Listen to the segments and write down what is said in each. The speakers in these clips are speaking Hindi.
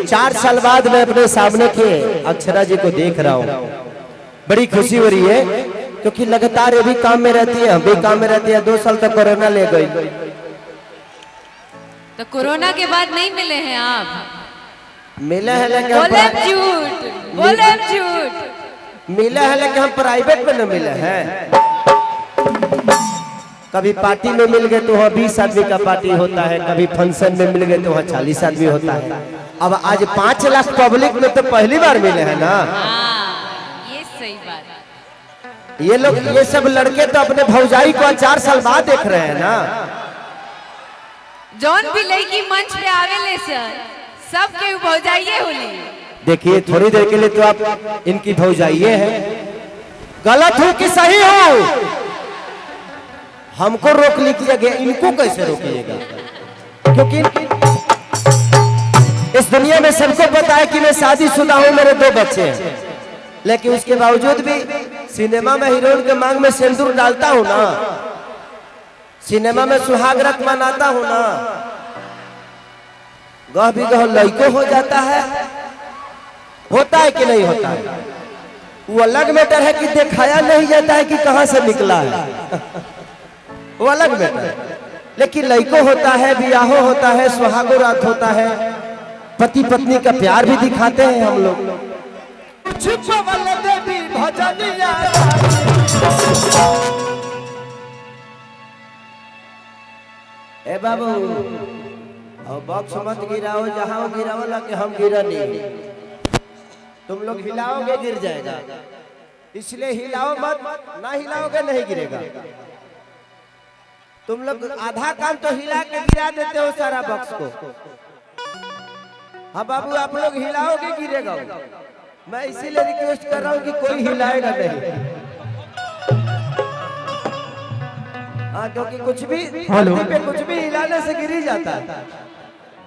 4 साल बाद मैं अपने सामने के अक्षरा जी को देख रहा हूँ, बड़ी खुशी हो रही है क्योंकि लगातार ये भी काम में रहती है, हम भी काम में रहती है। 2 साल तक कोरोना ले गई। तो कोरोना के बाद नहीं मिले हैं आप? मिले हैं लेकिन बोले झूठ। मिले हैं लेकिन हम प्राइवेट में न मिले हैं। कभी पार्टी में मिल गए तो वहाँ 20 आदमी का पार्टी होता है, कभी फंक्शन में मिल गए तो वहाँ 40 आदमी होता है। अब आज 5 लाख पब्लिक में तो पहली बार मिले हैं ना। ये सही बात। ये लोग, ये सब लड़के तो अपने भौजाई को 4 साल बाद देख रहे हैं ना। जौन भी लड़की मंच पे आवेले सर, सबके भौजाइये होली। देखिए थोड़ी देर के लिए तो आप इनकी भौजाइये हैं, गलत हो कि सही हो हमको रोक लीजिएगा, इनको कैसे रोकिएगा? क्योंकि इस दुनिया में सबको पता है कि मैं शादीशुदा हूं, मेरे 2 बच्चे हैं, लेकिन उसके बावजूद भी सिनेमा में हीरोइन के मांग में सिंदूर डालता हूं ना, सिनेमा में सुहाग रात मनाता हूं ना। गह भी गह लड़को हो जाता है, होता है कि नहीं होता है? वो अलग मैटर है कि दिखाया नहीं जाता है कि कहां से निकला है, वो अलग मैटर है। लेकिन लड़को होता है, बियाहो होता है, सुहागो रात होता है, पति पत्नी का प्यार भी दिखाते हैं हम लोग। ए बाबू बॉक्स मत गिराओ, जहां गिराओ ला कि हम गिरा नहीं, तुम लोग हिलाओगे गिर जाएगा, इसलिए हिलाओ मत, ना हिलाओगे नहीं गिरेगा। तुम लोग आधा काम तो हिला के गिरा देते हो सारा बॉक्स को। हाँ बाबू आप लोग हिलाओगे गिरेगा। मैं इसीलिए रिक्वेस्ट कर रहा हूँ कि कोई हिलाएगा नहीं। हाँ क्योंकि कुछ भी पे कुछ भी हिलाने से गिर ही जाता है।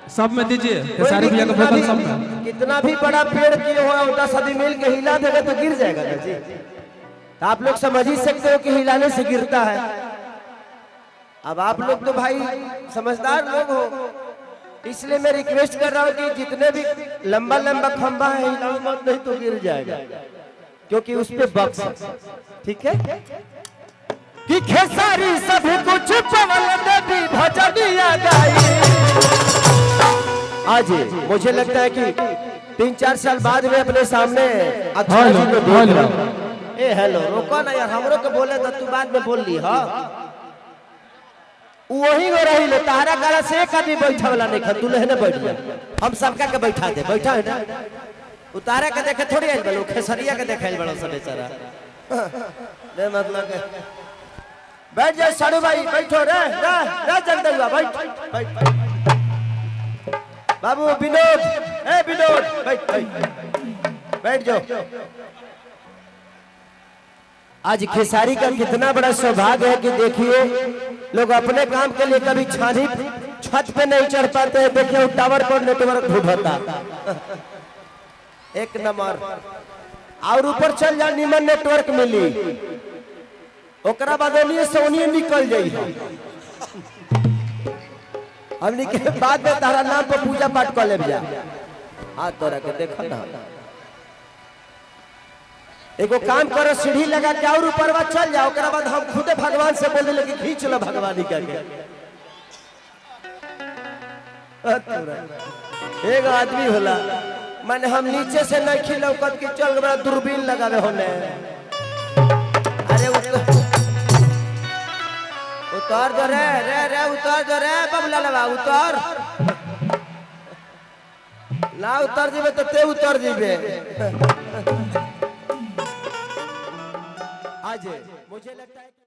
सब में दीजिए सारी भैया का बोतल सब में। कितना भी बड़ा पेड़ किए हुआ 10 आदमी मिल के हिला देगा तो गिर जाएगा ना जी। तो आप लोग समझ ही सकते हो कि हिलाने से गिरता है। अब आप लोग तो भाई समझदार लोग हो, इसलिए मैं रिक्वेस्ट कर रहा हूँ कि जितने भी लंबा लंबा खंबा है हिलाओ मत, नहीं तो गिर जाएगा, क्योंकि उस पे बक्स। ठीक है कि खेसारी सभी कुछ भजनिया गाई। आज मुझे लगता है कि 3-4 साल बाद में अपने सामने अक्षरा जी को देख रहा हूं। ए हेलो रोको ना यार, हमरो को बोले तो तू बाद में बोल ली। हाँ वही हो रही ले, तारा गाला से एक आदमी बैठा वाला नहीं, तू लेने बैठ जा, हम सबका के बैठा दे। बैठा है ना, उतारा के देखे थोड़ी आइल बलो, खेसरिया के देखे बड़ो सब बेचारा। ले मतलब बैठ जा साड़ू भाई, बैठो रे रे जगदलवा, बैठ बैठ बाबू विनोद, ए विनोद बैठ बैठ जाओ। आज खेसारी का कितना बड़ा सौभाग्य है कि देखिए लोग अपने काम के लिए कभी छत पे नहीं चढ़ पाते हैं। देखिए टावर पर नेटवर्क ढूंढता एक नंबर, और ऊपर चल जा निमन नेटवर्क मिली, ओकरा बाद सोनिए निकल जाई। हमनी के बाद में तारा नाम पर पूजा पाठ कर ले जा। हाथ तोरा के देखो ना, एगो काम करो, सीढ़ी लगा के और ऊपर बाद चल जाओ, ओकरा बाद हम खुदे भगवान से बोल दिले कि खींच लो भगवानी करके। एक आदमी होला माने हम नीचे से नहीं खिलौकत कि चल बड़ा दूरबीन लगावे होने। अरे उतार दो रे रे रे, उतार दो रे बबला लगा, उतार ना, उतर जीबे तो ते उतर जीबे। आज मुझे लगता है